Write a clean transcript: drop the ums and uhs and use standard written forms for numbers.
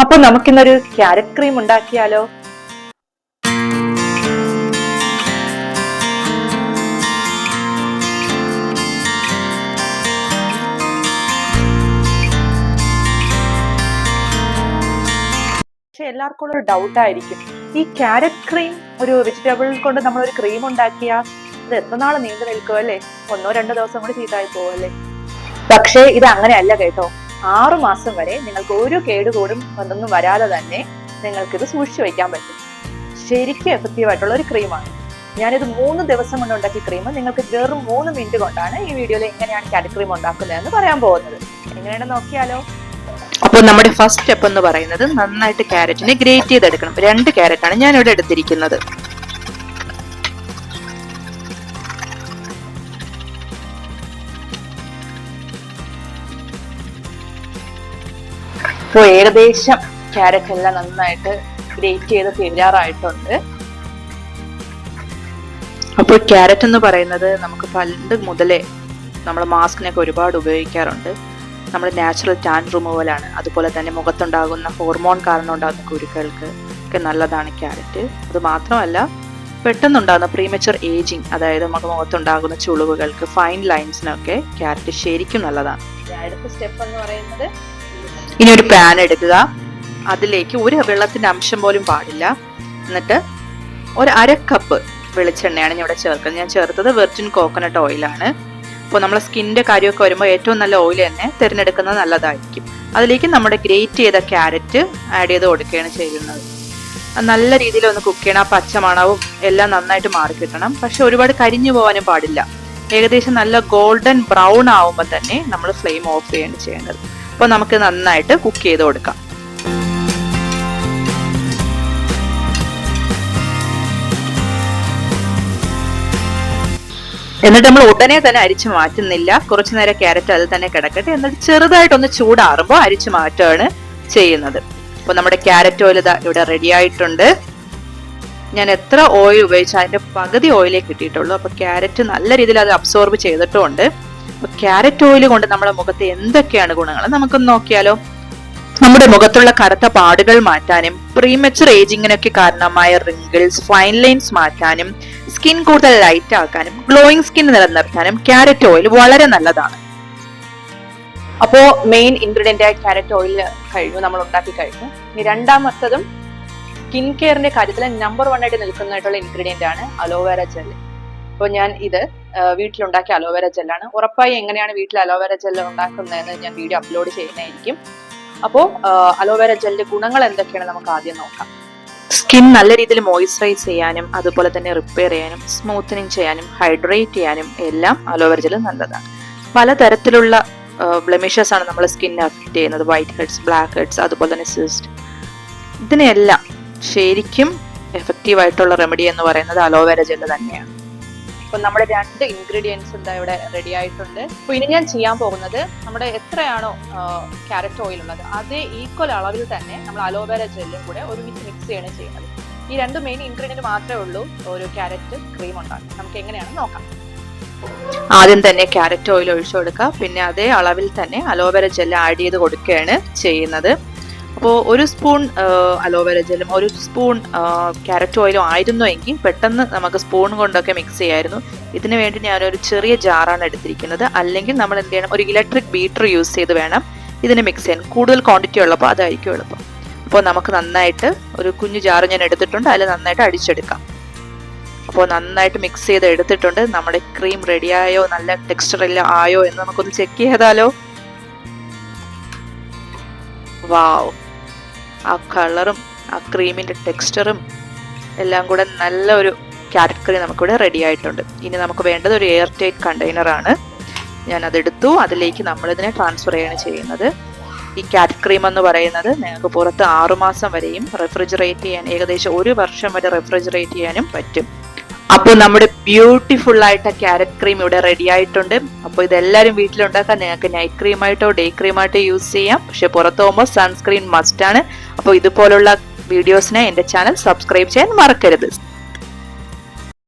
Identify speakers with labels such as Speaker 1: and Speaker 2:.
Speaker 1: അപ്പൊ നമുക്കിന്നൊരു carrot cream ഉണ്ടാക്കിയാലോ? പക്ഷെ എല്ലാവർക്കും ഒരു ഡൗട്ട് ആയിരിക്കും, ഈ ക്യാരറ്റ് ക്രീം ഒരു വെജിറ്റബിൾ കൊണ്ട് നമ്മൾ ഒരു ക്രീം ഉണ്ടാക്കിയാൽ അത് എത്ര നാൾ നീണ്ടു നിൽക്കും അല്ലേ? 1-2 ദിവസം കൂടി ചീത്തായി പോവല്ലേ? പക്ഷേ ഇത് അങ്ങനെയല്ല കേട്ടോ. 6 മാസം വരെ നിങ്ങൾക്ക് ഒരു കേടുകൂടും ഒന്നും വരാതെ തന്നെ നിങ്ങൾക്കിത് സൂക്ഷിച്ചു വയ്ക്കാൻ പറ്റും. ശരിക്കും എഫക്റ്റീവ് ആയിട്ടുള്ള ഒരു ക്രീമാണ്. ഞാനിത് 3 ദിവസം കൊണ്ട് ഉണ്ടാക്കിയ ക്രീം നിങ്ങൾക്ക് വെറും 3 മിനിറ്റ് കൊണ്ടാണ് ഈ വീഡിയോയിൽ എങ്ങനെയാണ് ക്യാരറ്റ് ക്രീം ഉണ്ടാക്കുന്നതെന്ന് പറയാൻ പോകുന്നത്. എങ്ങനെയാണെന്ന് നോക്കിയാലോ?
Speaker 2: അപ്പോൾ നമ്മുടെ ഫസ്റ്റ് സ്റ്റെപ്പ് എന്ന് പറയുന്നത് നന്നായിട്ട് ക്യാരറ്റിനെ ഗ്രേറ്റ് ചെയ്തെടുക്കണം. 2 ക്യാരറ്റാണ് ഞാനിവിടെ എടുത്തിരിക്കുന്നത്.
Speaker 1: ഇപ്പോൾ ഏകദേശം ക്യാരറ്റ് എല്ലാം നന്നായിട്ട് ഗ്രേറ്റ് ചെയ്ത് തീരാറായിട്ടുണ്ട്.
Speaker 2: അപ്പോൾ ക്യാരറ്റ് എന്ന് പറയുന്നത് നമുക്ക് പണ്ട് മുതലേ നമ്മൾ മാസ്കിനൊക്കെ ഒരുപാട് ഉപയോഗിക്കാറുണ്ട്. നമ്മുടെ നാച്ചുറൽ ടാൻ റിമൂവലാണ്. അതുപോലെ തന്നെ മുഖത്തുണ്ടാകുന്ന ഹോർമോൺ കാരണം ഉണ്ടാകുന്ന കുരുക്കൾക്ക് ഒക്കെ നല്ലതാണ് ക്യാരറ്റ്. അത് മാത്രമല്ല പെട്ടെന്നുണ്ടാകുന്ന പ്രീമച്വർ ഏജിങ്, അതായത് നമുക്ക് മുഖത്തുണ്ടാകുന്ന ചുളിവുകൾക്ക്, ഫൈൻ ലൈൻസിനൊക്കെ ക്യാരറ്റ് ശരിക്കും നല്ലതാണ്.
Speaker 1: അടുത്ത സ്റ്റെപ്പ് എന്ന് പറയുന്നത്,
Speaker 2: ഇനി ഒരു പാൻ എടുക്കുക. അതിലേക്ക് ഒരു വെള്ളത്തിന്റെ അംശം പോലും പാടില്ല. എന്നിട്ട് ഒരു 1/2 കപ്പ് വെളിച്ചെണ്ണയാണ് ഞാൻ ഇവിടെ ചേർക്കുന്നത്. ഞാൻ ചേർത്തത് വെർജിൻ കോക്കനട്ട് ഓയിലാണ്. അപ്പോൾ നമ്മളെ സ്കിന്നിന്റെ കാര്യമൊക്കെ വരുമ്പോൾ ഏറ്റവും നല്ല ഓയിൽ തന്നെ തിരഞ്ഞെടുക്കുന്നത് നല്ലതായിരിക്കും. അതിലേക്ക് നമ്മുടെ ഗ്രേറ്റ് ചെയ്ത ക്യാരറ്റ് ആഡ് ചെയ്ത് കൊടുക്കുകയാണ് ചെയ്യുന്നത്. നല്ല രീതിയിൽ ഒന്ന് കുക്ക് ചെയ്യണം. ആ പച്ചമണവും എല്ലാം നന്നായിട്ട് മാറി കിട്ടണം. പക്ഷെ ഒരുപാട് കരിഞ്ഞു പോകാനും പാടില്ല. ഏകദേശം നല്ല ഗോൾഡൻ ബ്രൗൺ ആവുമ്പോൾ തന്നെ നമ്മൾ ഫ്ലെയിം ഓഫ് ചെയ്യാണ് ചെയ്യേണ്ടത്. അപ്പോൾ നമുക്ക് നന്നായിട്ട് കുക്ക് ചെയ്ത് കൊടുക്കാം. എന്നിട്ട് നമ്മൾ ഉടനെ തന്നെ അരിച്ചു മാറ്റുന്നില്ല. കുറച്ചു നേരം ക്യാരറ്റ് അതിൽ തന്നെ കിടക്കട്ടെ. എന്നിട്ട് ചെറുതായിട്ടൊന്ന് ചൂടാറുമ്പോൾ അരിച്ചു മാറ്റുകയാണ് ചെയ്യുന്നത്. അപ്പോൾ നമ്മുടെ ക്യാരറ്റ് ഓയിൽ ഇവിടെ റെഡി ആയിട്ടുണ്ട്. ഞാൻ എത്ര ഓയിൽ ഉപയോഗിച്ചാൽ അതിന്റെ പകുതി ഓയിലേ കിട്ടിയിട്ടുള്ളൂ. അപ്പോൾ ക്യാരറ്റ് നല്ല രീതിയിൽ അത് അബ്സോർബ് ചെയ്തിട്ടുമുണ്ട്. അപ്പോൾ ക്യാരറ്റ് ഓയിൽ കൊണ്ട് നമ്മുടെ മുഖത്ത് എന്തൊക്കെയാണ് ഗുണങ്ങൾ നമുക്കൊന്ന് നോക്കിയാലോ? നമ്മുടെ മുഖത്തുള്ള കറുത്ത പാടുകൾ മാറ്റാനും, പ്രീമച്വർ ഏജിങ്ങിനൊക്കെ കാരണമായ റിങ്കിൾസ്, ഫൈൻ ലൈൻസ് മാറ്റാനും, സ്കിൻ കൂടുതൽ ലൈറ്റ് ആക്കാനും, ഗ്ലോയിങ് സ്കിൻ നിലനിർത്താനും ക്യാരറ്റ് ഓയിൽ വളരെ നല്ലതാണ്.
Speaker 1: അപ്പോ മെയിൻ ഇൻഗ്രീഡിയന്റ് ആയ ക്യാരറ്റ് ഓയിൽ കഴിഞ്ഞു, നമ്മൾ ഉണ്ടാക്കി കഴിഞ്ഞു. ഇനി രണ്ടാമത്തതും സ്കിൻ കെയറിന്റെ കാര്യത്തിൽ നമ്പർ 1 ആയിട്ട് നിൽക്കുന്നതായിട്ടുള്ള ഇൻഗ്രീഡിയന്റ് ആണ് അലോവേര ജെൽ. അപ്പോൾ ഞാൻ ഇത് വീട്ടിലുണ്ടാക്കിയ അലോവേര ജെല്ലാണ്. ഉറപ്പായി എങ്ങനെയാണ് വീട്ടിൽ അലോവേര ജെൽ ഉണ്ടാക്കുന്നതെന്ന് ഞാൻ വീഡിയോ അപ്ലോഡ് ചെയ്യുന്നതായിരിക്കും. അപ്പോൾ അലോവേര ജെല്ലിന്റെ ഗുണങ്ങൾ എന്തൊക്കെയാണ് നമുക്ക് ആദ്യം നോക്കാം.
Speaker 2: സ്കിൻ നല്ല രീതിയിൽ മോയിസ്ചറൈസ് ചെയ്യാനും, അതുപോലെ തന്നെ റിപ്പയർ ചെയ്യാനും, സ്മൂത്തനിങ് ചെയ്യാനും, ഹൈഡ്രേറ്റ് ചെയ്യാനും എല്ലാം അലോവേര ജെൽ നല്ലതാണ്. പലതരത്തിലുള്ള ബ്ലെമിഷസ് ആണ് നമ്മുടെ സ്കിന്നിനെ അഫക്ട് ചെയ്യുന്നത്. വൈറ്റ് ഹെഡ്സ്, ബ്ലാക്ക് ഹെഡ്സ്, അതുപോലെ തന്നെ സിസ്റ്റ്. ഇതിനെല്ലാം ശരിക്കും എഫക്റ്റീവ് ആയിട്ടുള്ള റെമഡി എന്ന് പറയുന്നത് അലോവേര ജെൽ തന്നെയാണ്.
Speaker 1: അപ്പൊ നമ്മുടെ 2 ഇൻഗ്രീഡിയൻസ് എന്താ ഇവിടെ റെഡി ആയിട്ടുണ്ട്. അപ്പൊ ഇനി ഞാൻ ചെയ്യാൻ പോകുന്നത്, നമ്മുടെ എത്രയാണോ ക്യാരറ്റ് ഓയിൽ ഉള്ളത് അതേ ഈക്വൽ അളവിൽ തന്നെ നമ്മൾ അലോവേര ജെല്ലും കൂടെ ഒരുമിച്ച് മിക്സ് ചെയ്യാണ് ചെയ്യുന്നത്. ഈ 2 മെയിൻ ഇൻഗ്രീഡിയന്റ് മാത്രമേ ഉള്ളൂ ഒരു ക്യാരറ്റ് ക്രീം ഉണ്ടാക്കാൻ. നമുക്ക് എങ്ങനെയാണെന്ന് നോക്കാം.
Speaker 2: ആദ്യം തന്നെ ക്യാരറ്റ് ഓയിൽ ഒഴിച്ചു കൊടുക്കുക. പിന്നെ അതേ അളവിൽ തന്നെ അലോവേര ജെൽ ആഡ് ചെയ്ത് കൊടുക്കുകയാണ് ചെയ്യുന്നത്. അപ്പോൾ 1 സ്പൂൺ അലോവേര ജെല്ലും 1 സ്പൂൺ ക്യാരറ്റ് ഓയിലും ആയിരുന്നു എങ്കിൽ പെട്ടെന്ന് നമുക്ക് സ്പൂൺ കൊണ്ടൊക്കെ മിക്സ് ചെയ്യായിരുന്നു. ഇതിനു വേണ്ടി ഞാനൊരു ചെറിയ ജാറാണ് എടുത്തിരിക്കുന്നത്. അല്ലെങ്കിൽ നമ്മൾ എന്ത് ചെയ്യണം, ഒരു ഇലക്ട്രിക് ബീറ്റർ യൂസ് ചെയ്ത് വേണം ഇതിനെ മിക്സ് ചെയ്യാൻ. കൂടുതൽ ക്വാണ്ടിറ്റി ഉള്ളപ്പോൾ അതായിരിക്കും എളുപ്പം. അപ്പോൾ നമുക്ക് നന്നായിട്ട് ഒരു കുഞ്ഞു ജാറ് ഞാൻ എടുത്തിട്ടുണ്ട്, അതിൽ നന്നായിട്ട് അടിച്ചെടുക്കാം. അപ്പോൾ നന്നായിട്ട് മിക്സ് ചെയ്ത് എടുത്തിട്ടുണ്ട്. നമ്മുടെ ക്രീം റെഡിയായോ, നല്ല ടെക്സ്ചറെല്ലാം ആയോ എന്ന് നമുക്കൊന്ന് ചെക്ക് ചെയ്താലോ? വാവ്, ആ കളറും ആ ക്രീമിന്റെ ടെക്സ്ചറും എല്ലാം കൂടെ നല്ല ഒരു ക്യാരറ്റ് ക്രീം നമുക്കിവിടെ റെഡി ആയിട്ടുണ്ട്. ഇനി നമുക്ക് വേണ്ടത് ഒരു എയർ ടൈറ്റ് കണ്ടെയ്നർ ആണ്. ഞാൻ അതെടുത്തു. അതിലേക്ക് നമ്മളിതിനെ ട്രാൻസ്ഫർ ചെയ്യാണ് ചെയ്യുന്നത്. ഈ ക്യാരറ്റ് ക്രീം എന്ന് പറയുന്നത് നിങ്ങൾക്ക് പുറത്ത് 6 മാസം വരെയും റെഫ്രിജറേറ്റ് ചെയ്യാൻ, ഏകദേശം 1 വർഷം വരെ റെഫ്രിജറേറ്റ് ചെയ്യാനും പറ്റും. അപ്പോൾ നമ്മുടെ ബ്യൂട്ടിഫുൾ ആയിട്ട് ക്യാരറ്റ് ക്രീം ഇവിടെ റെഡി ആയിട്ടുണ്ട്. അപ്പോൾ ഇതെല്ലാവരും വീട്ടിലുണ്ടാക്കാൻ നിങ്ങൾക്ക് നൈറ്റ് ക്രീമായിട്ടോ ഡേ ക്രീമായിട്ടോ യൂസ് ചെയ്യാം. പക്ഷെ പുറത്ത് പോകുമ്പോൾ സൺസ്ക്രീൻ മസ്റ്റ് ആണ്. അപ്പോൾ ഇതുപോലുള്ള വീഡിയോസിനെ എൻ്റെ ചാനൽ സബ്സ്ക്രൈബ് ചെയ്യാൻ മറക്കരുത്.